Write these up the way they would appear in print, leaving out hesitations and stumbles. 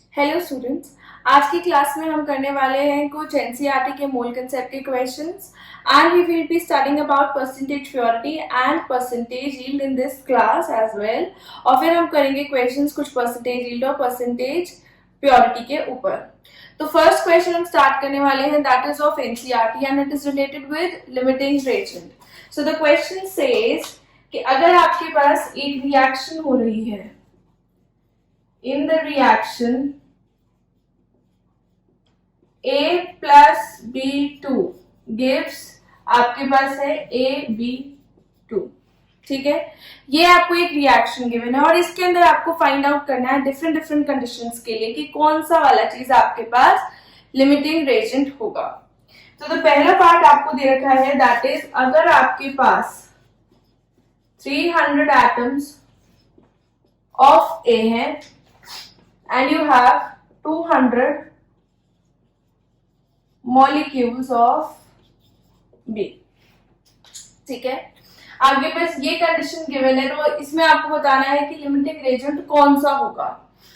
Hello students. आज की class में हम करने वाले हैं कुछ एनसीईआरटी के मोल कंसेप्ट के questions and we will be studying about percentage purity and percentage yield in this class as well. और फिर हम करेंगे क्वेश्चंस कुछ परसेंटेज यील्ड और परसेंटेज प्योरिटी के ऊपर। तो फर्स्ट क्वेश्चन हम स्टार्ट करने वाले हैं, that is of NCERT and it is related with limiting reagent. So the question says कि अगर आपके पास एक रिएक्शन हो रही है, in the reaction A plus B2 gives आपके पास है AB2। ठीक है, ये आपको एक रिएक्शन गिवन है और इसके अंदर आपको फाइंड आउट करना है डिफरेंट डिफरेंट कंडीशंस के लिए कि कौन सा वाला चीज आपके पास लिमिटिंग रेजेंट होगा। तो पहला पार्ट आपको दे रखा है, दैट इज अगर आपके पास 300 एटम्स ऑफ A है and you have 200 molecules of B। ठीक है, आपके पास ये कंडीशन गिवन है, तो इसमें आपको बताना है कि लिमिटिंग रेजेंट कौन सा होगा।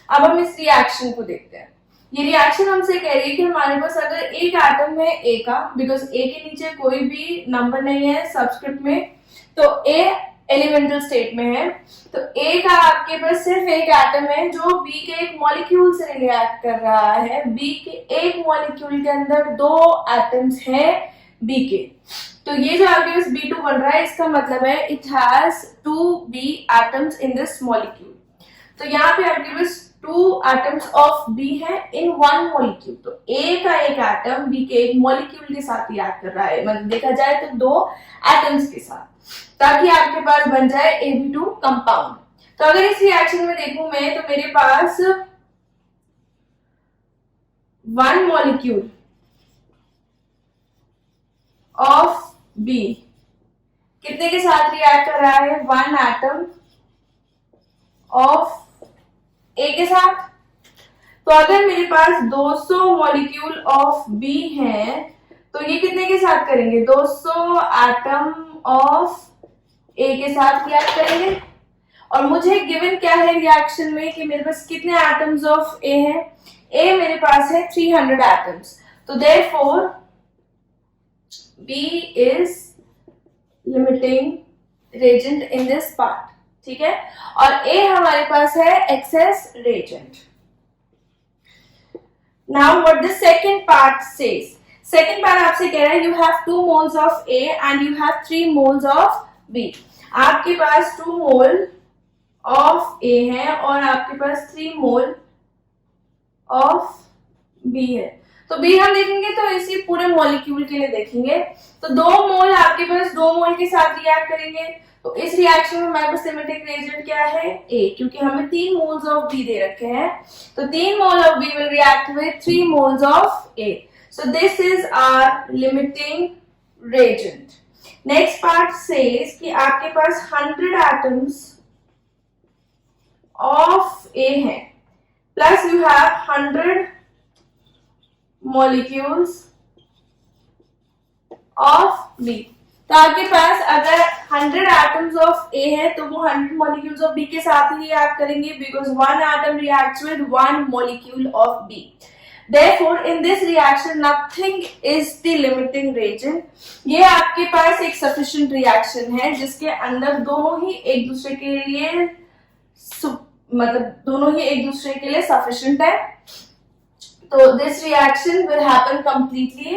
अब हम इस रिएक्शन को देखते हैं। ये रिएक्शन हमसे कह रही है कि हमारे पास अगर एक एटम है ए का, बिकॉज ए के नीचे कोई भी नंबर नहीं है सबस्क्रिप्ट में, तो ए एलिमेंटल स्टेट में है, तो ए का आपके पास सिर्फ एक एटम है जो बी के एक मॉलिक्यूल से रिएक्ट कर रहा है। बी के एक मॉलिक्यूल के अंदर दो एटम्स हैं बी के, तो ये जो आपके पास B2 बन रहा है, इसका मतलब है it has 2B atoms in this molecule. तो यहाँ पे आपके पास 2 एटम्स ऑफ B है इन वन मॉलिक्यूल। तो A का एक एटम B के एक मॉलिक्यूल के साथ रिएक्ट कर रहा है, मतलब देखा जाए तो दो एटम्स के साथ, ताकि आपके पास बन जाए AB2 कंपाउंड। तो अगर इस रिएक्शन में देखूं मैं, तो मेरे पास वन मॉलिक्यूल ऑफ B कितने के साथ रिएक्ट कर रहा है, वन एटम ऑफ A के साथ। तो अगर मेरे पास 200 मॉलिक्यूल ऑफ B है, तो ये कितने के साथ करेंगे, 200 एटम ऑफ A के साथ रिएक्ट करेंगे। और मुझे गिवन क्या है रिएक्शन में कि मेरे पास कितने एटम्स ऑफ A है, A मेरे पास है 300 एटम्स, तो therefore B is limiting reagent in this part। ठीक है, और A हमारे पास है excess reagent। Now what the second part says, second part आपसे कह रहा है you have 2 moles of A and you have 3 moles of B। आपके पास 2 मोल ऑफ A है और आपके पास 3 मोल ऑफ B है। तो B हम देखेंगे तो इसी पूरे मॉलिक्यूल के लिए देखेंगे, तो 2 मोल आपके पास 2 मोल के साथ रिएक्ट करेंगे। तो इस रिएक्शन में हमारे पास लिमिटिंग रेजेंट क्या है, A, क्योंकि हमें 3 मोल्स ऑफ B दे रखे हैं, तो 3 mole of B will react with 3 moles of A। So this is our limiting reagent. Next part says कि आपके पास 100 एटम्स ऑफ A है, plus you have 100 molecules of B। तो आपके पास अगर 100 atoms of A है, तो वो 100 molecules of B के साथ ही रिएक्ट करेंगे, because one atom reacts with one molecule of B। Therefore, in this reaction, nothing is the limiting reagent। ये आपके पास एक sufficient reaction है जिसके अंदर दोनों ही एक दूसरे के लिए sufficient है। So this reaction will happen completely,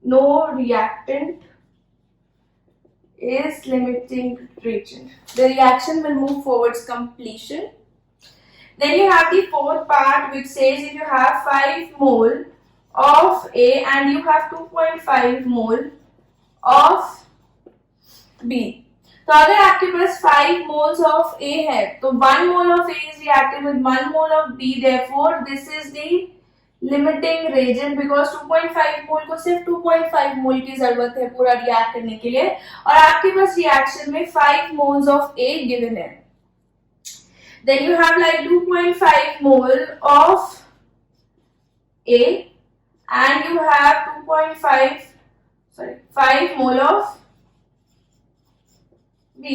no reactant is limiting reagent, the reaction will move towards completion। Then you have the fourth part which says if you have 5 mole of A and you have 2.5 mole of B। तो अगर आपके पास 5 moles of A है, तो 1 mole of A is reacting with 1 mole of B, therefore this is the limiting reagent because 2.5 mole को सिर्फ 2.5 mole की जरूरत है पूरा रिएक्ट करने के लिए, और आपके पास रिएक्शन में 5 moles of A given है। Then you have like 2.5 mole of A and you have 5 mole of B।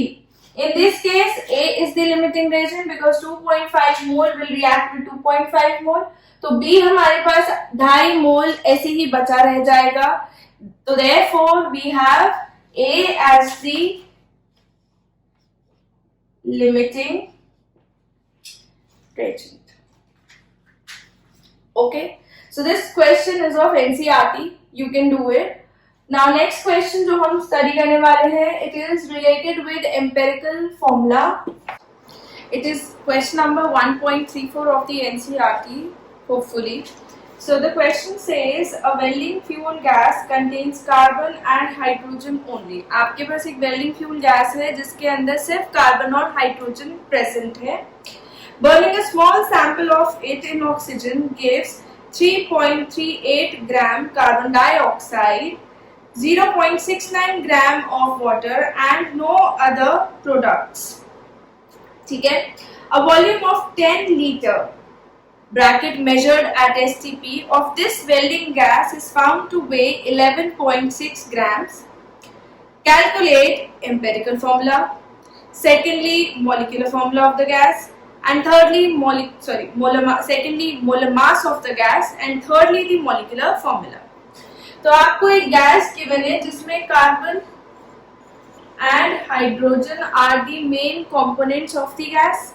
In this case, A is the limiting reagent because 2.5 mole will react with 2.5 mole. तो B हमारे पास 2.5 मोल ऐसे ही बचा रह जाएगा. तो therefore we have A as the limiting reagent. Okay, so this question is of NCERT. You can do it. Now next question जो हम study करने वाले हैं, it is related with empirical formula. It is question number 1.34 of the NCERT, hopefully. So the question says a welding fuel gas contains carbon and hydrogen only. आपके पास एक welding fuel gas है जिसके अंदर सिर्फ carbon और hydrogen present है. Burning a small sample of it in oxygen gives 3.38 gram carbon dioxide, 0.69 gram of water and no other products. ठीक है. A volume of 10 liter bracket measured at STP of this welding gas is found to weigh 11.6 grams. Calculate empirical formula. Secondly, molecular formula of the gas. And thirdly, secondly, molar mass of the gas, and thirdly, the molecular formula. तो आपको एक gas given है जिसमें carbon and hydrogen are the main components of the gas.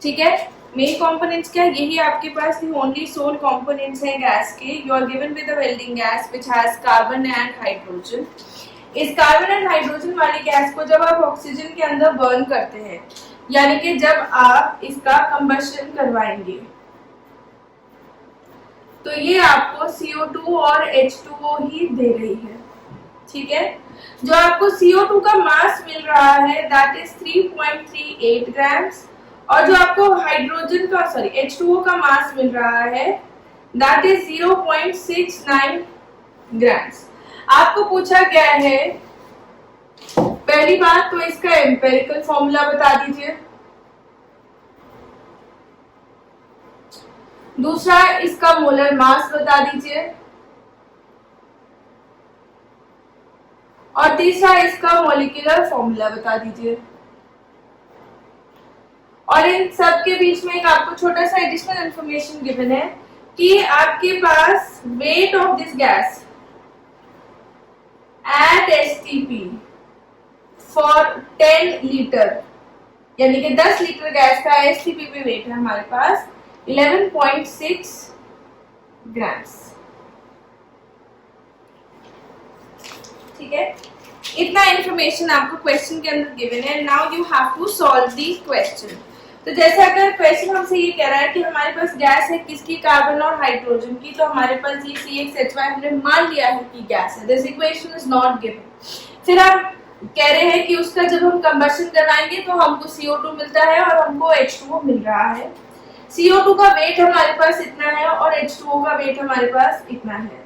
ठीक है. Main components क्या, यही आपके पास दी ओनली सोल कंपोनेंट्स हैं गैस के. You are given with a welding gas which has carbon and hydrogen. इस कार्बन एंड हाइड्रोजन वाली गैस को जब आप ऑक्सीजन के अंदर बर्न करते हैं, यानी कि जब आप इसका कंबशन करवाएंगे, तो ये आपको CO2 और H2O ही दे रही है. ठीक है. जो आपको CO2 का मास मिल रहा है दैट इज 3.38 ग्राम्स, और जो आपको हाइड्रोजन का H2O का मास मिल रहा है दैट इज 0.69 ग्राम्स. आपको पूछा गया है पहली बात तो इसका एम्पेरिकल फॉर्मूला बता दीजिए. दूसरा, इसका मोलर मास बता दीजिए. और तीसरा, इसका मॉलिक्यूलर फॉर्मूला बता दीजिए. और इन सब के बीच में एक आपको छोटा सा एडिशनल इंफॉर्मेशन गिवन है कि आपके पास weight of this gas at STP for 10 litre, यानी कि 10 लीटर गैस का STP पे वेट है हमारे पास 11.6 ग्राम्स. ठीक है. इतना इंफॉर्मेशन आपको क्वेश्चन के अंदर गिवन है. Now you have to solve the question. तो जैसे अगर क्वेश्चन हमसे ये कह रहा है कि हमारे पास गैस है किसकी, कार्बन और हाइड्रोजन की, तो हमारे पास ये CH3 हमने मान लिया है कि गैस है. This equation is not given. फिर आप कह रहे हैं कि उसका जब हम कंबशन करवाएंगे तो हमको CO2 मिलता है और हमको H2O मिल रहा है. CO2 का वेट हमारे पास इतना है और H2O का वेट हमारे पास इतना है.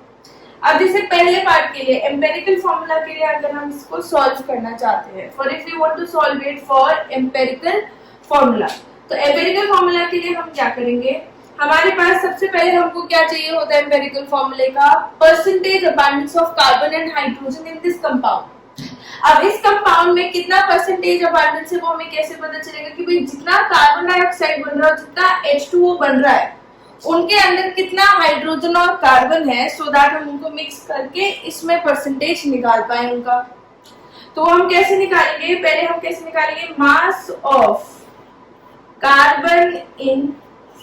अब जैसे पहले पार्ट के लिए एम्पेरिकल फॉर्मूला के लिए अगर हम इसको सॉल्व करना चाहते हैं, for if we want to solve it for empirical formula, तो एम्पेरिकल फॉर्मूला के लिए हम क्या करेंगे, हमारे पास सबसे पहले हमको क्या चाहिए होता है एम्पेरिकल फॉर्मूले का, percentage abundance of carbon and hydrogen in this compound. अब इस कंपाउंड में कितना परसेंटेज अबंडेंस है वो हमें कैसे पता चलेगा कि भाई जितना कार्बन डाइऑक्साइड बन रहा है, जितना H2O बन रहा है, उनके अंदर कितना हाइड्रोजन और कार्बन है, सो दैट हम उनको मिक्स करके इसमें परसेंटेज निकाल पाए उनका. तो हम कैसे निकालेंगे, पहले हम कैसे निकालेंगे, mass of carbon in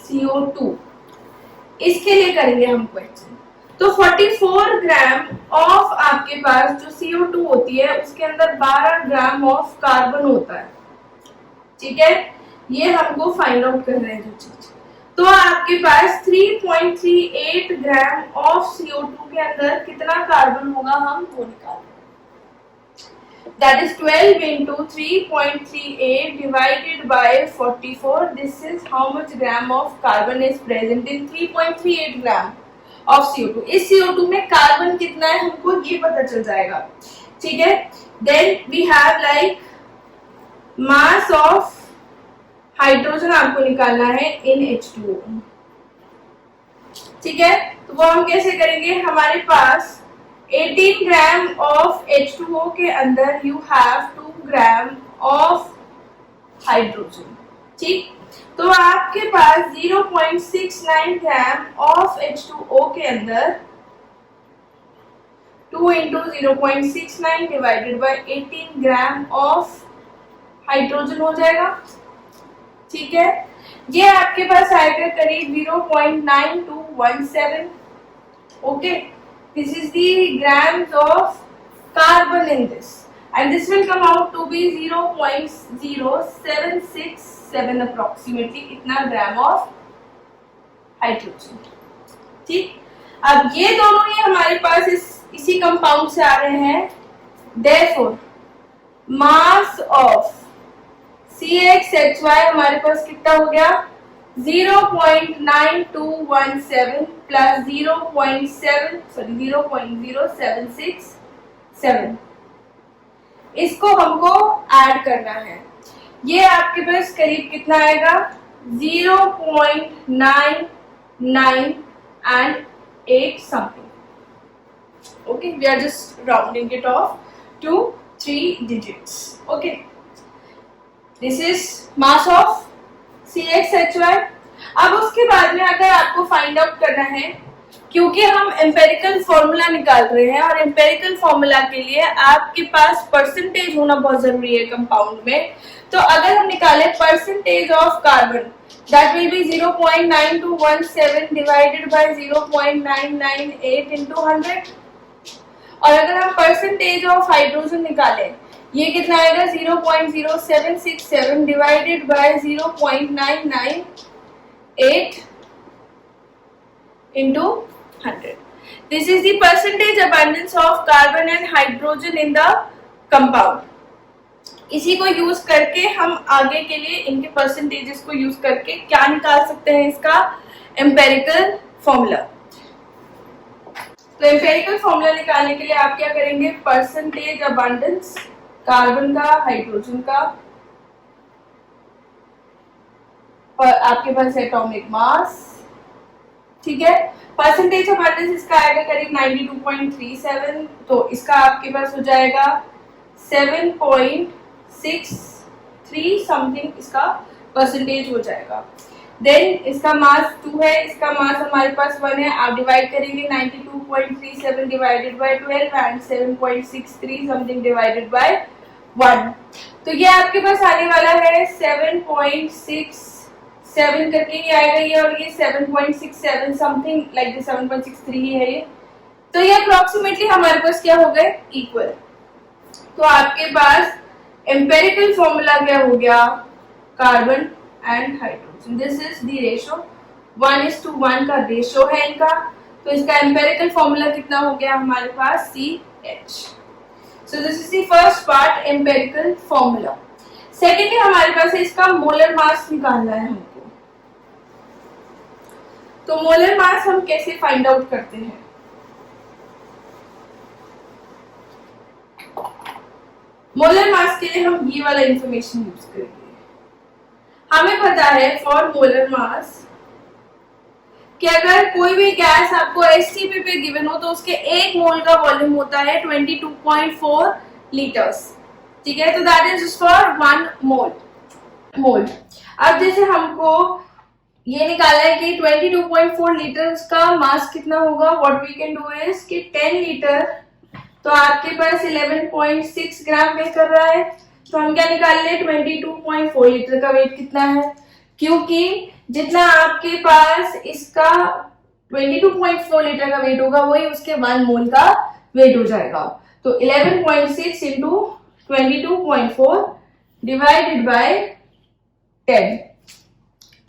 CO2, इसके लिए करेंगे हम क्वेश्चन. तो 44 ग्राम ऑफ आपके पास जो CO2 होती है उसके अंदर 12 ग्राम ऑफ कार्बन होता है. ठीक है. ये हमको फाइंड आउट कर रहे हैं जो चीज. तो आपके पास 3.38 ग्राम ऑफ CO2 के अंदर कितना कार्बन होगा हम वो निकालेंगे. That is 12 into 3.38 divided by 44. This is how much gram of carbon is present in 3.38 gram of CO2. इस CO2 में कार्बन कितना है हमको ये पता चल जाएगा. ठीक है. Then we have like mass of hydrogen आपको निकालना है in H2O. ठीक है. तो वो हम कैसे करेंगे, हमारे पास 18 ग्राम ऑफ H2O के अंदर you have 2 gram of hydrogen. ठीक, तो आपके पास 0.69 ग्राम ऑफ H2O के अंदर 2 into 0.69 divided by 18 gram of hydrogen हो जाएगा। ठीक है, ये आपके पास आएगा करीब 0.9217। Okay, this is the grams of carbon in this and this will come out to be 0.0767 approximately, इतना ग्राम ऑफ हाइड्रोजन। ठीक, अब ये दोनों ही हमारे पास इसी कंपाउंड से आ रहे हैं। therefore मास ऑफ CXHY हमारे पास कितना हो गया 0.9217 प्लस 0.0767, इसको हमको ऐड करना है। ये आपके पास करीब कितना आएगा 0.99 and 8 something. Okay, we are just rounding it off to 3 digits. Okay, this is mass of CXHY. अब उसके बाद में अगर आपको फाइंड आउट करना है, क्योंकि हम एम्पेरिकल फॉर्मूला निकाल रहे हैं और एम्पेरिकल फॉर्मूला के लिए आपके पास परसेंटेज होना बहुत जरूरी है कंपाउंड में, तो अगर हम निकालें percentage of carbon that will be 0.9217 divided by 0.998 into 100, और अगर हम परसेंटेज ऑफ हाइड्रोजन निकालें ये कितना आएगा 0.0767 divided by 0.998 into 100. This is the percentage abundance of carbon and hydrogen in the compound. इसी को यूज करके हम आगे के लिए इनके परसेंटेजेस को यूज करके क्या निकाल सकते हैं, इसका एम्पेरिकल फॉर्मूला। तो एम्पेरिकल फॉर्मूला निकालने के लिए आप क्या करेंगे, परसेंटेज अबंडेंस कार्बन का, हाइड्रोजन का, और आपके पास एटॉमिक मास। ठीक है, परसेंटेज ऑफ अबंडेंस इसका आएगा करीब 92.37, तो इसका आपके पास हो जाएगा 7.63 समथिंग, इसका परसेंटेज हो जाएगा। देन इसका मास 2 है, इसका मास हमारे पास 1 है, आप डिवाइड करेंगे 92.37 divided by 12 and 7.63 something divided by 1, तो ये आपके पास आने वाला है 7.67 करके ही आएगा ये, और ये 7.67 समथिंग लाइक 7.63 ही है ये, तो ये अप्रोक्सीमेटली हमारे पास क्या हो गए, इक्वल। तो आपके पास एम्पेरिकल फॉर्मूला क्या हो गया, carbon and hydrogen, this is the ratio, 1:1 का रेशो है इनका, तो इसका एम्पेरिकल फॉर्मूला कितना हो गया हमारे पास CH। So this is the first part, empirical formula. Secondly हमारे पास है इसका मोलर मास निकालना है हमको। तो मोलर मास हम कैसे फाइंड आउट करते हैं, मोलर मास के लिए हम ये वाला इंफॉर्मेशन यूज करेंगे। हमें पता है फॉर मोलर मास कि अगर कोई भी गैस आपको एसटीपी पे गिवन हो तो उसके 1 मोल का वॉल्यूम होता है 22.4 लीटर्स। ठीक है, तो दैट इज फॉर 1 मोल। अब जैसे हमको ये निकाला है कि 22.4 लीटर्स का मास कितना होगा, what we can do is कि 10 लीटर, तो आपके पास 11.6 ग्राम वेट कर रहा है, तो हम क्या निकाल ले 22.4 लीटर का वेट कितना है, क्योंकि जितना आपके पास इसका 22.4 लीटर का वेट होगा वही उसके 1 मोल का वेट हो जाएगा। तो 11.6 इंटू 22.4 डिवाइडेड बाय 10।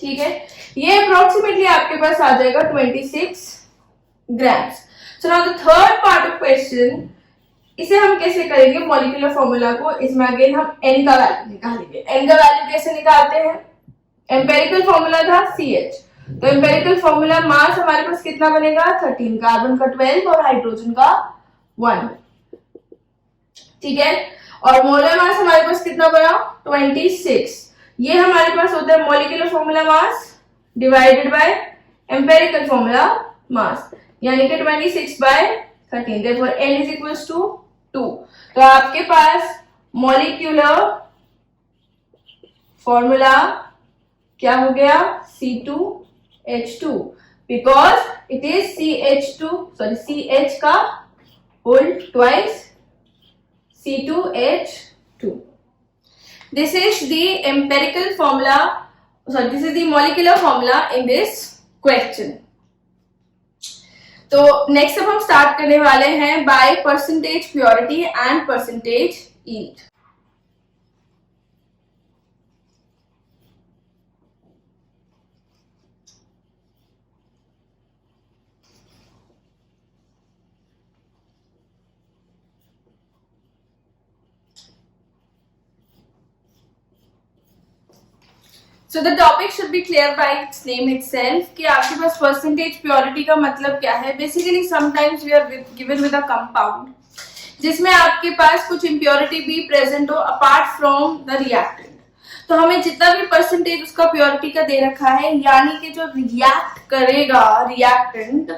ठीक है, ये अप्रोक्सीमेटली आपके पास आ जाएगा 26 grams. So now the third part of question, इसे हम कैसे करेंगे, मॉलिक्यूलर फॉर्मूला को, इसमें अगेन हम n का वैल्यू निकालेंगे। n का वैल्यू कैसे निकालते हैं, एम्पेरिकल फॉर्मूला था CH, तो एम्पेरिकल फॉर्मूला मास हमारे पास कितना बनेगा 13, कार्बन का 12 और हाइड्रोजन का 1। ठीक है, और मोलर मास हमारे पास कितना बना 26, ये हमारे पास होता है molecular formula mass divided by empirical formula mass, यानी कि 26/13, therefore N is equals to 2। तो आपके पास मॉलिक्यूलर फॉर्मूला क्या हो गया, C2H2, because it is CH का whole twice C2H2. This is the empirical formula, this is the molecular formula in this question. तो next अब हम स्टार्ट करने वाले हैं by percentage purity and percentage yield. So the topic should be clear by its name itself कि आपके पास percentage purity का मतलब क्या है. Basically sometimes we are given with a compound जिसमें आपके पास कुछ इम्प्योरिटी भी प्रेजेंट हो अपार्ट फ्रॉम द रिएक्टेंट. तो हमें जितना भी परसेंटेज उसका प्योरिटी का दे रखा है, यानी कि जो रिएक्ट करेगा रिएक्टेंट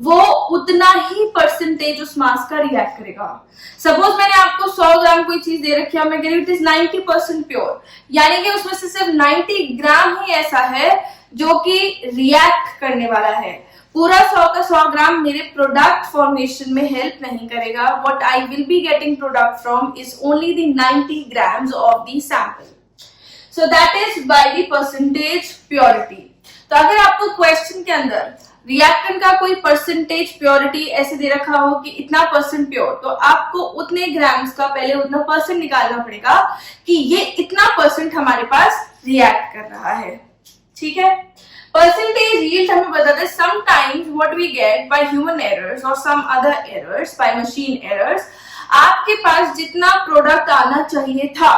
वो उतना ही परसेंटेज उस मास का रिएक्ट करेगा. सपोज मैंने आपको 100 ग्राम कोई चीज दे रखी है, मैं कह रही हूँ इट इज 90% प्योर, यानी कि उसमें से सिर्फ 90 ग्राम ही ऐसा है जो कि रिएक्ट करने वाला है. पूरा 100 का 100 ग्राम मेरे प्रोडक्ट फॉर्मेशन में हेल्प नहीं करेगा. What I will be getting product from is only the 90 grams of the sample. So that is by the percentage purity. तो अगर आपको क्वेश्चन के अंदर रिएक्टेंट का कोई परसेंटेज प्योरिटी ऐसे दे रखा हो कि इतना परसेंट प्योर, तो आपको उतने ग्राम्स का पहले उतना परसेंट निकालना पड़ेगा कि ये इतना परसेंट हमारे पास रिएक्ट कर रहा है. ठीक है. परसेंटेज यील्ड हमें बताता है sometimes what we get by human errors और some other errors by machine errors. आपके पास जितना प्रोडक्ट आना चाहिए था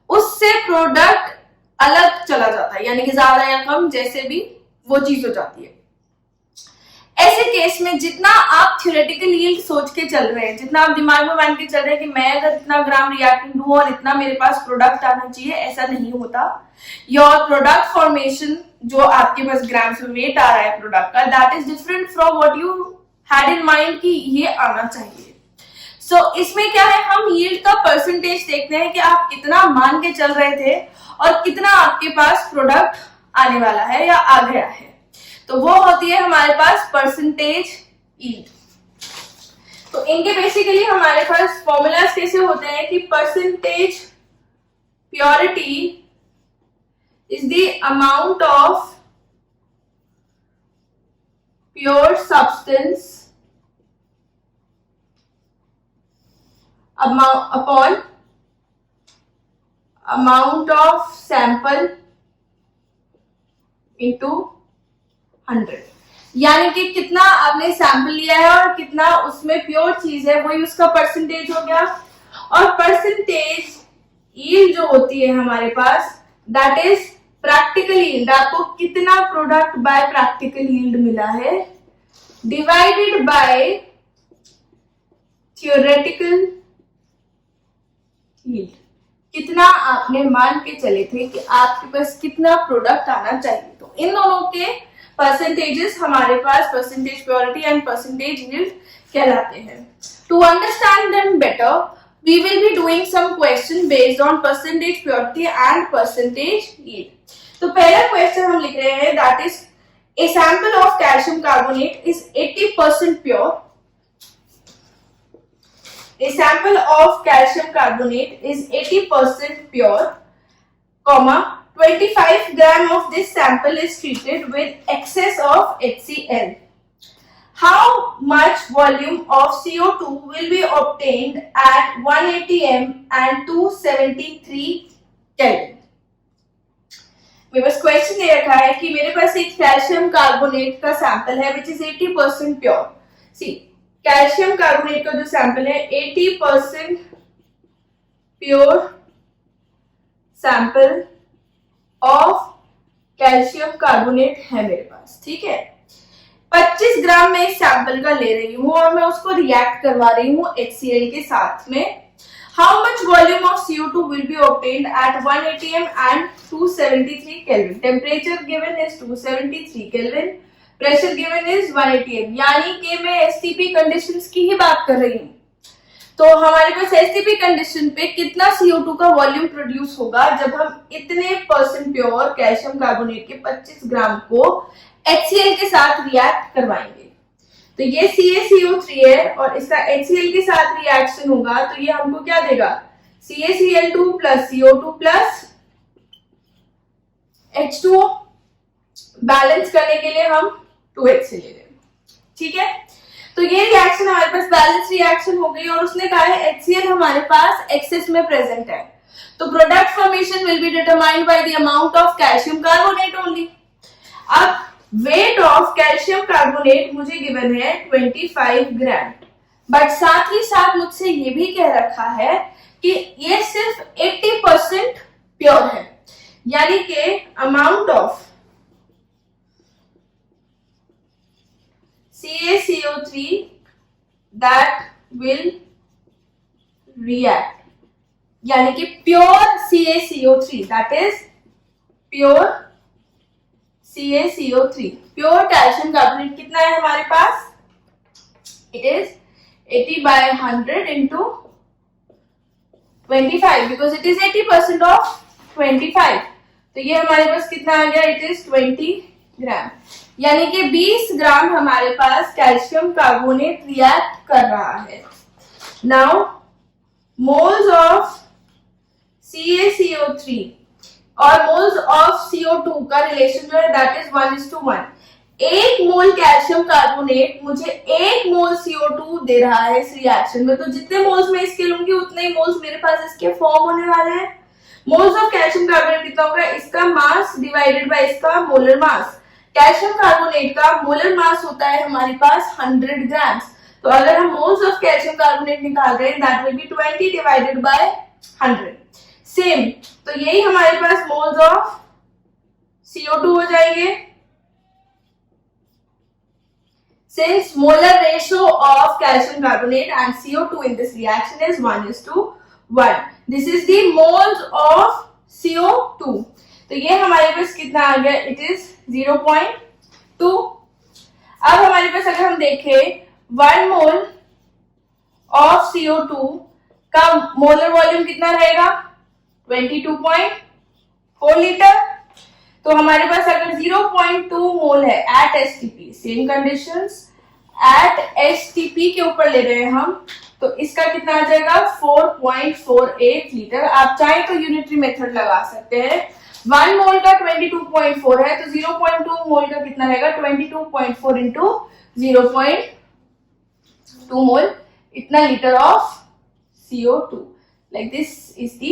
उससे प्रोडक्ट अलग चला जाता है, यानी कि ज्यादा या कम जैसे भी वो चीज हो जाती है. ऐसे केस में जितना आप थ्योरेटिकल यील्ड सोच के चल रहे हैं, जितना आप दिमाग में मान के चल रहे हैं कि मैं अगर इतना ग्राम रिएक्टेंट दूं और इतना मेरे पास प्रोडक्ट आना चाहिए, ऐसा नहीं होता. योर प्रोडक्ट फॉर्मेशन जो आपके पास ग्राम्स में वेट आ रहा है प्रोडक्ट का, that is different from what you had in mind कि ये आना चाहिए. सो इसमें क्या है, हम यील्ड का परसेंटेज देखते हैं कि आप कितना मान के चल रहे थे और कितना आपके पास प्रोडक्ट आने वाला है या आ गया है. तो वो होती है हमारे पास परसेंटेज यील्ड. तो इनके बेसिकली हमारे पास फॉर्मूलाज कैसे होते हैं कि percentage purity is the amount of pure substance upon amount of sample into 100. यानी कि कितना आपने सैंपल लिया है और कितना उसमें प्योर चीज है, वही उसका परसेंटेज हो गया. और परसेंटेज यील्ड जो होती है हमारे पास, दैट इज प्रैक्टिकल यील्ड. आपको कितना प्रोडक्ट बाय प्रैक्टिकल यील्ड मिला है डिवाइडेड बाय थ्योरेटिकल यील्ड. कितना आपने मान के चले थे कि आपके पास कितना प्रोडक्ट आना चाहिए. तो इन दोनों के परसेंटेजेस हमारे पास percentage purity and percentage yield कहलाते हैं. To understand them better we will be doing some question based on percentage purity and percentage yield. तो पहला क्वेश्चन हम लिख रहे हैं, that is a sample of calcium carbonate is 80% pure. A sample of calcium carbonate is 80% pure, 25 gram of this sample is treated with excess of HCl. How much volume of CO2 will be obtained at 180 m and 273 Kelvin? मेरे पास question दे रखा है कि मेरे पास एक calcium carbonate का sample है which is 80% pure. See calcium carbonate का जो सैंपल है 80% pure sample of calcium carbonate है मेरे पास. ठीक है. 25 ग्राम मैं इस सैंपल का ले रही हूं और मैं उसको रिएक्ट करवा रही हूं HCl के साथ में. How much volume of CO2 will be obtained at 180 m and 273 kelvin. Temperature given is 273 kelvin, pressure given is 180 m. यानी कि मैं STP कंडीशंस की ही बात कर रही हूं. तो हमारे पास एसटीपी कंडीशन पे कितना CO2 का वॉल्यूम प्रोड्यूस होगा जब हम इतने % प्योर कैल्शियम कार्बोनेट के 25 ग्राम को HCl के साथ रिएक्ट करवाएंगे। तो ये CaCO3 है और इसका HCl के साथ रिएक्शन होगा तो ये हमको क्या देगा, CaCl2 plus CO2 plus H2O। Balance करने के लिए हम 2HCl ले रहे हैं, ठीक है। तो ये रिएक्शन हमारे पास बैलेंस रिएक्शन हो गई और उसने कहा है HCl हमारे पास एक्सेस में प्रेजेंट है, तो product formation will be determined by the amount of calcium carbonate only. अब वेट ऑफ कैल्शियम कार्बोनेट मुझे गिवन है 25 ग्राम, बट साथ ही साथ मुझसे ये भी कह रखा है कि ये सिर्फ 80% प्योर है, यानी कि amount of CaCO3 that will react, यानी कि pure CaCO3 that is pure CaCO3, pure calcium carbonate कितना है हमारे पास, it is 80/100 into 25 because it is 80% of 25। तो ये हमारे पास कितना आ गया, it is 20 ग्राम, यानी कि 20 ग्राम हमारे पास कैल्शियम कार्बोनेट रिएक्ट कर रहा है। नाउ मोल्स ऑफ CaCO3 और मोल्स ऑफ CO2 का रिलेशन जो है that is 1:1। 1 mole calcium carbonate मुझे 1 मोल CO2 दे रहा है इस रिएक्शन में, तो जितने मोल्स में इसके लूंगी उतने ही मोल्स मेरे पास इसके फॉर्म होने वाले हैं। मोल्स ऑफ कैल्शियम कार्बोनेट कितना होगा, इसका मास डिवाइडेड बाय इसका मोलर मास। कैल्शियम कार्बोनेट का मोलर मास होता है हमारे पास 100 ग्राम्स, तो अगर हम मोल्स ऑफ कैल्शियम कार्बोनेट निकाल रहे हैं that will be 20 divided by 100। Same, तो यही हमारे पास मोल्स ऑफ CO2 हो जाएंगे। Since molar ratio of calcium carbonate and CO2 in this reaction is 1:1, this is the moles of CO2। तो ये हमारे पास कितना आ गया, इट इज 0.2। अब हमारे पास अगर हम देखें 1 मोल ऑफ CO2 का मोलर वॉल्यूम कितना रहेगा, 22.4 लीटर। तो हमारे पास अगर 0.2 मोल है at STP, same conditions at STP के ऊपर ले रहे हैं हम, तो इसका कितना आ जाएगा 4.48 लीटर। आप चाहें तो यूनिटरी मेथड लगा सकते हैं। 1 मोल का 22.4 है, तो 0.2 मोल का कितना रहेगा, 22.4 इंटू 0.2 मोल, इतना litre of CO2। Like this is the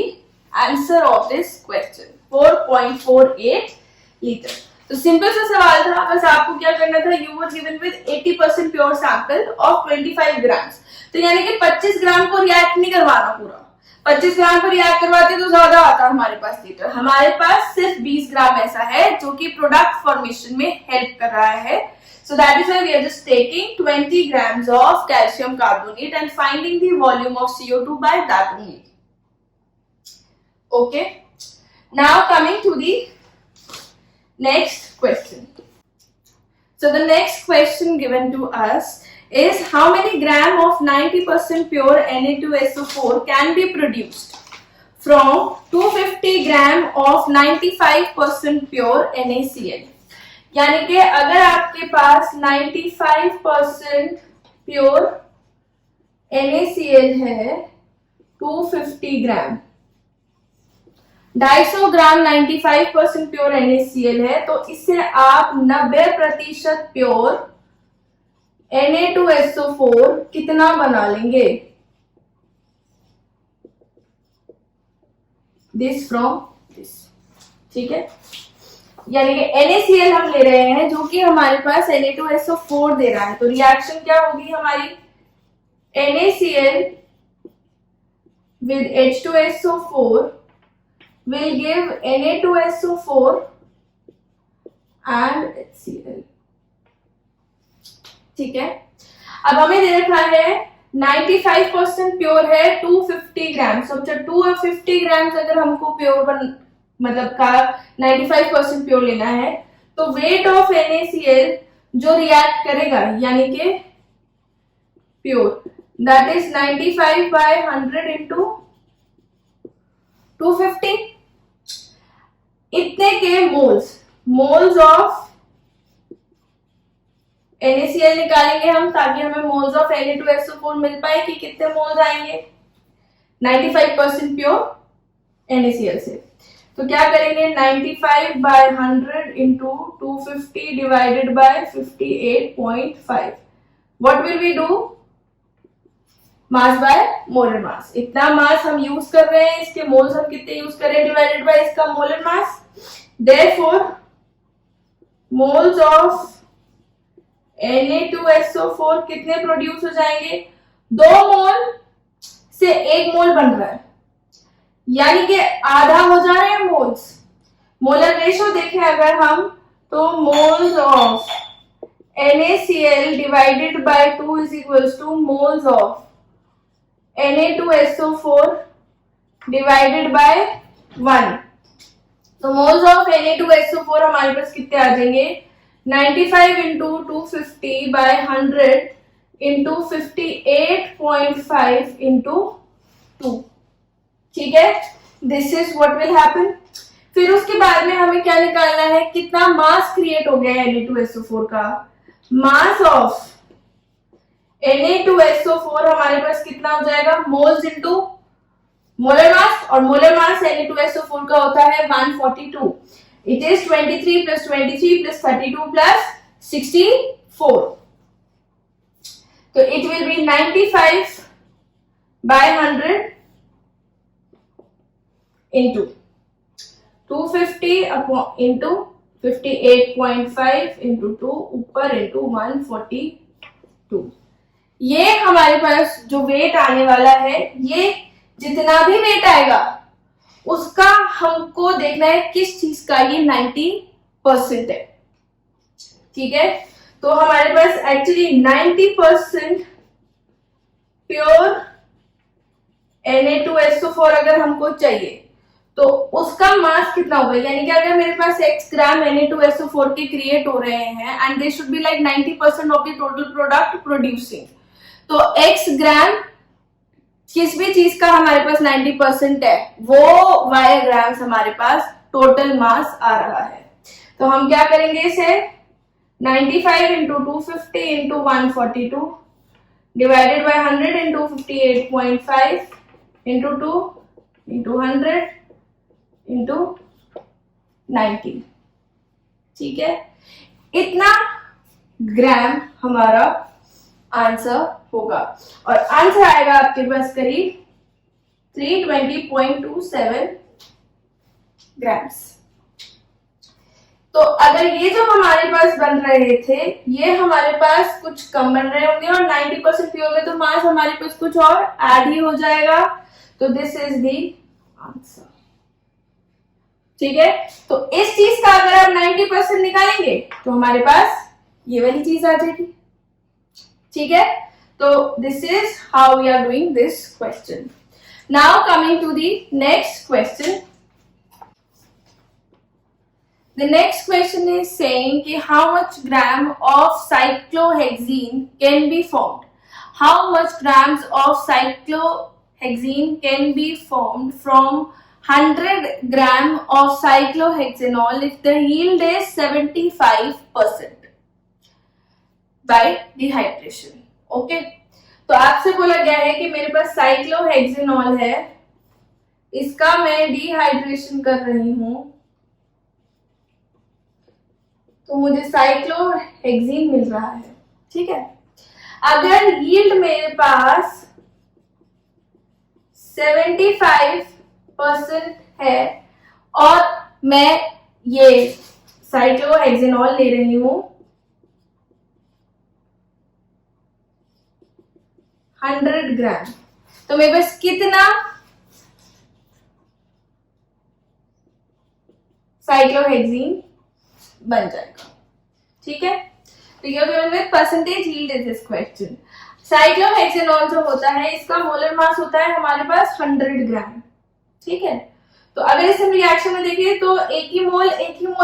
answer of this question, 4.48 litre. तो सिंपल सा सवाल था, बस आपको क्या करना था, you were given with 80% pure sample of 25 grams. तो यानी कि 25 ग्राम को रिएक्ट नहीं करवाना पूरा, 25 ग्राम को रिएक्ट करवाते तो ज्यादा आता हमारे पास लीटर। हमारे पास सिर्फ 20 ग्राम ऐसा है जो कि प्रोडक्ट फॉर्मेशन में हेल्प कर रहा है। So that is why we are just taking 20 grams of calcium carbonate and finding the volume of CO2 by that only. Okay. Now coming to the next question. So the next question given to us is how many gram of 90% pure Na2SO4 can be produced from 250 gram of 95% pure NaCl। यानी कि अगर आपके पास 95% pure NaCl है 250 ग्राम, 250 ग्राम 95% pure NaCl है, तो इससे आप 90% pure Na2SO4 कितना बना लेंगे, दिस फ्रॉम दिस, ठीक है। यानी कि NaCl हम ले रहे हैं जो कि हमारे पास Na2SO4 दे रहा है, तो रिएक्शन क्या होगी हमारी, NaCl with H2SO4 will give Na2SO4 and HCl, ठीक है। अब हमें दे रखा है 95% प्योर है 250 ग्राम। सोचो 250 ग्राम अगर हमको प्योर मतलब का 95% प्योर लेना है, तो वेट ऑफ NaCl जो रिएक्ट करेगा यानी कि pure that is 95 by 100 into 250. इतने के मोल्स ऑफ NaCl निकालेंगे हम, ताकि हमें मोल्स ऑफ Na2SO4 मिल पाए कि कितने मोल्स आएंगे 95% प्योर NaCl से। तो क्या करेंगे, 95 by 100 into 250 divided by 58.5. What will we do? Mass by molar mass. इतना मास हम यूज कर रहे हैं, इसके मोल्स हम कितने यूज कर रहे हैं डिवाइडेड बाय इसका molar mass. Therefore moles of Na2SO4 कितने प्रोड्यूस हो जाएंगे, 2 मोल से 1 मोल बन रहा है, यानी कि आधा हो जा रहे हैं मोल्स। मोलर रेशो देखें अगर हम, तो moles of NaCl divided by 2 is equals two moles of Na2SO4 divided by 1। तो मोल्स ऑफ Na2SO4 हमारे पास कितने आ जाएंगे, 95 into 250 by 100 into 58.5 into 2। ठीक है, this is what will happen. फिर उसके बाद में हमें क्या निकालना है, कितना मास क्रिएट हो गया है Na2SO4 का। मास ऑफ Na2SO4 हमारे पास कितना हो जाएगा, मोल्स इनटू मोलर मास, और मोलर मास Na2SO4 का होता है 142। It is 23 plus 23 plus 32 plus 64. So it will be 95 by 100 into 250 into 58.5 into 2 ऊपर into 142। ये हमारे पास जो वेट आने वाला है, ये जितना भी वेट आएगा उसका हमको देखना है किस चीज का ये 90% है। ठीक है, तो हमारे पास एक्चुअली 90% प्योर Na2SO4 अगर हमको चाहिए तो उसका मास कितना होगा, यानी कि अगर मेरे पास x ग्राम Na2SO4 के क्रिएट हो रहे हैं and they should be like 90% of the total product producing, तो x ग्राम किस भी चीज का हमारे पास 90% है, वो y ग्राम्स हमारे पास टोटल मास आ रहा है। तो हम क्या करेंगे इसे 95 into 250 into 142 divided by 100 into 58.5 into 2 into 100 into 90। ठीक है, इतना ग्राम हमारा आंसर होगा, और आंसर आएगा आपके पास करीब 320.27 ग्राम्स। तो अगर ये जो हमारे पास बन रहे थे ये हमारे पास कुछ कम बन रहे होंगे, और 90% प्योर में तो मास हमारे पास कुछ और ऐड ही हो जाएगा। तो दिस इज द आंसर। ठीक है, तो इस चीज का अगर आप 90% निकालेंगे तो हमारे पास ये वाली चीज आ जाएगी। ठीक है, तो this is how we are doing this question. Now coming to the next question. The next question is saying कि how much gram of cyclohexene can be formed? How much grams of cyclohexene can be formed from 100 gram of cyclohexanol if the yield is 75% by dehydration? Okay, तो आपसे बोला गया है कि मेरे पास cyclohexanol है, इसका मैं डिहाइड्रेशन कर रही हूं, तो मुझे साइक्लोहेक्सीन मिल रहा है। ठीक है, अगर यील्ड मेरे पास 75% है और मैं ये साइक्लोहेक्सेनॉल ले रही हूं 100 ग्राम, तो मेरे पास कितना साइक्लोहेक्सीन बन जाएगा। ठीक है, तो ये percentage yield is this question. Cyclohexanol जो होता है इसका मोलर मास होता है हमारे पास 100 ग्राम। ठीक है, तो अगर इस रिएक्शन में देखिए तो एक ही मोल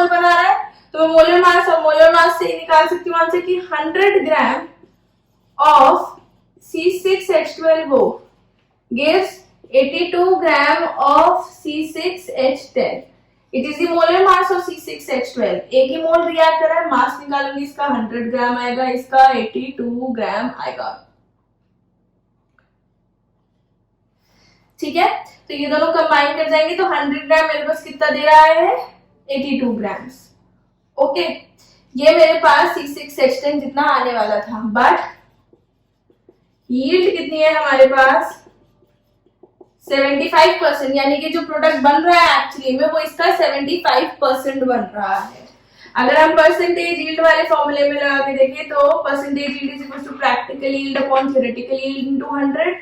बना रहा है, तो मोलर मास और मोलर मास से निकाल सकती हूं आंसर कि 100 gram of C6H12O gives 82 gram of C6H10. It is the molar mass of C6H12. एक ही मोल रिएक्ट कर रहा है, मास निकालूंगी इसका 100 ग्राम आएगा, इसका 82 ग्राम आएगा। ठीक है, तो ये दोनों कंबाइन कर जाएंगे तो 100 ग्राम मेरे पास कितना दे रहा है, 82 ग्राम्स। ओके, ये मेरे पास C6H10 जितना आने वाला था, बट यील्ड कितनी है हमारे पास 75%, यानी कि जो प्रोडक्ट बन रहा है एक्चुअली में वो इसका 75% बन रहा है। अगर हम परसेंटेज यील्ड वाले फॉर्मूले में लगा के देखें तो percentage yield is equal to practical yield upon theoretical yield into 100।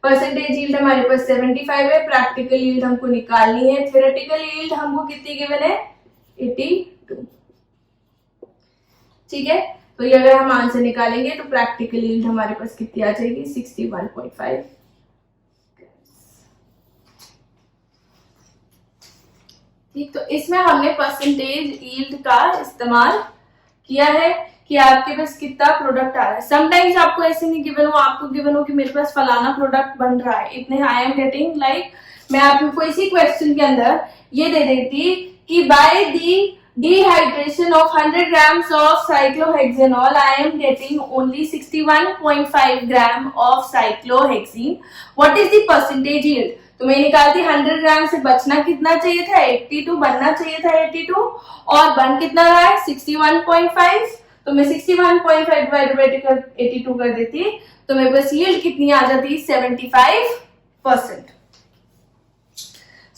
Percentage yield हमारे पास 75 है, प्रैक्टिकल यील्ड हमको निकालनी है, थ्योरेटिकल यील्ड हमको कितनी गिवन है 82। ठीक है, तो ये अगर हम आंसर निकालेंगे तो प्रैक्टिकल यील्ड हमारे पास कितनी आ जाएगी 61.5। ठीक, तो इसमें हमने परसेंटेज यील्ड का इस्तेमाल किया है कि आपके पास कितना प्रोडक्ट आ रहा है। समटाइम्स आपको ऐसे नहीं गिवन हो, आपको गिवन हो कि मेरे पास फलाना प्रोडक्ट बन रहा है इतने, आई एम गेटिंग लाइक, मैं आपको इसी क्वेश्चन के अंदर ये दे देती कि by the dehydration of 100 grams of cyclohexanol I am getting only 61.5 gram of cyclohexene. What is the percentage yield? तो मैं निकालती 100 ग्राम से बचना कितना चाहिए था 82, बनना चाहिए था 82, और बन कितना रहा है 61.5, तो मैं 61.5 डिवाइडेड बाय 82 कर देती तो मेरे पास यील्ड कितनी आ जाती 75%।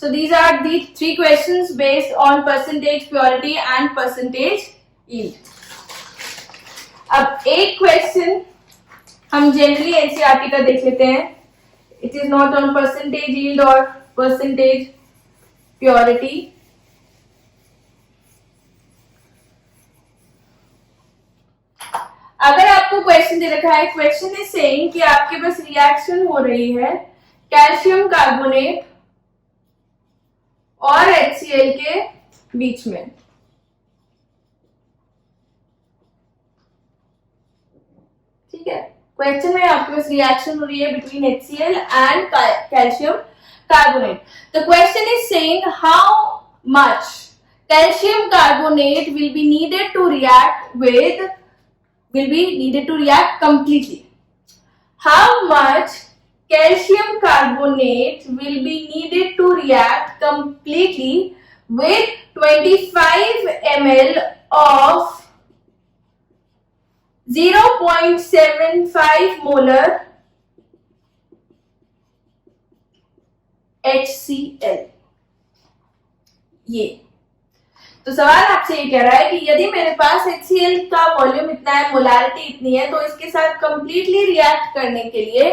So these are the three questions based on percentage purity and percentage yield. अब एक क्वेश्चन हम जनरली एनसीईआरटी का देख लेते हैं। It is not on percentage yield or percentage purity. अगर आपको क्वेश्चन दे रखा है, क्वेश्चन इज सेइंग कि आपके पास रिएक्शन हो रही है कैल्शियम कार्बोनेट और HCl के बीच में। ठीक है, क्वेश्चन में आपके पास रिएक्शन हो रही है between HCl and calcium carbonate. The question is saying how much calcium carbonate will be needed to react completely. How much calcium carbonate will be needed to react completely with 25 ml of 0.75 molar HCl? ये तो सवाल आपसे ये कह रहा है कि यदि मेरे पास HCl का वॉल्यूम इतना है, मोलारिटी इतनी है, तो इसके साथ कंप्लीटली रिएक्ट करने के लिए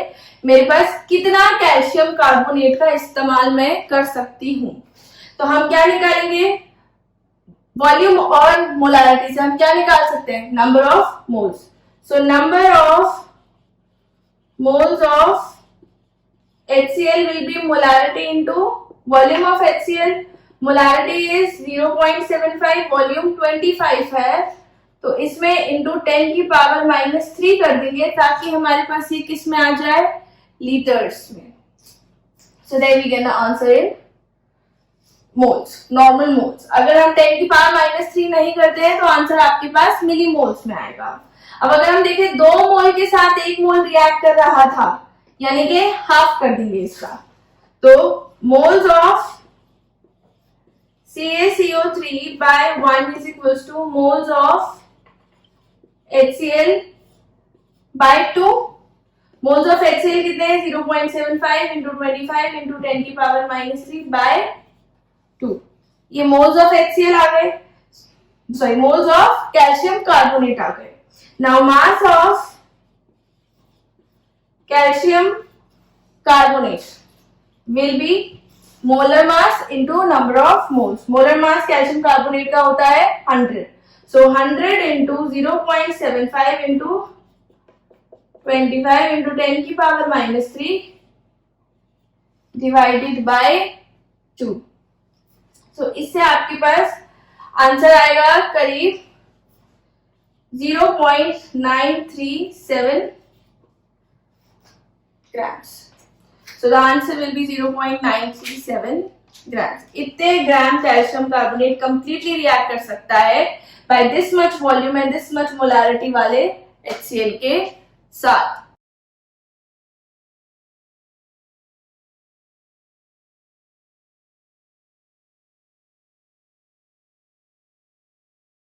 मेरे पास कितना कैल्शियम कार्बोनेट का इस्तेमाल मैं कर सकती हूं। तो हम क्या निकालेंगे, वॉल्यूम और मोलारिटी से हम क्या निकाल सकते हैं, number of moles. So number of moles of HCl will be molarity into volume of HCl। Molarity is 0.75, volume 25 है, तो इसमें इंटू 10 की पावर -3 कर देंगे ताकि हमारे पास ये किस में आ जाए, लीटर्स में। So there we get the answer in moles, normal moles. अगर हम 10 की पावर -3 नहीं करते हैं तो आंसर आपके पास मिली मोल्स में आएगा। अब अगर हम देखें 2 मोल के साथ 1 मोल रिएक्ट कर रहा था, यानी कि हाफ कर देंगे इसका, तो moles of CaCO3 by 1 is equals to moles of HCl by 2। Moles of HCl कितने हैं 0.75 इंटू 25 इंटू 10 की पावर -3 by 2। ये मोल्स ऑफ HCl आ गए, sorry moles of calcium carbonate आ गए। Now mass of calcium carbonate will be molar mass into number of moles. Molar mass calcium carbonate का होता है 100, सो 100 इंटू 0.75 इंटू 25 इंटू 10 की पावर -3 डिवाइडेड बाय 2। सो इससे आपके पास आंसर आएगा करीब 0.937 grams. So the answer will be 0.937 grams. इतने ग्राम calcium carbonate completely react कर सकता है by this much volume and this much molarity वाले HCl के साथ.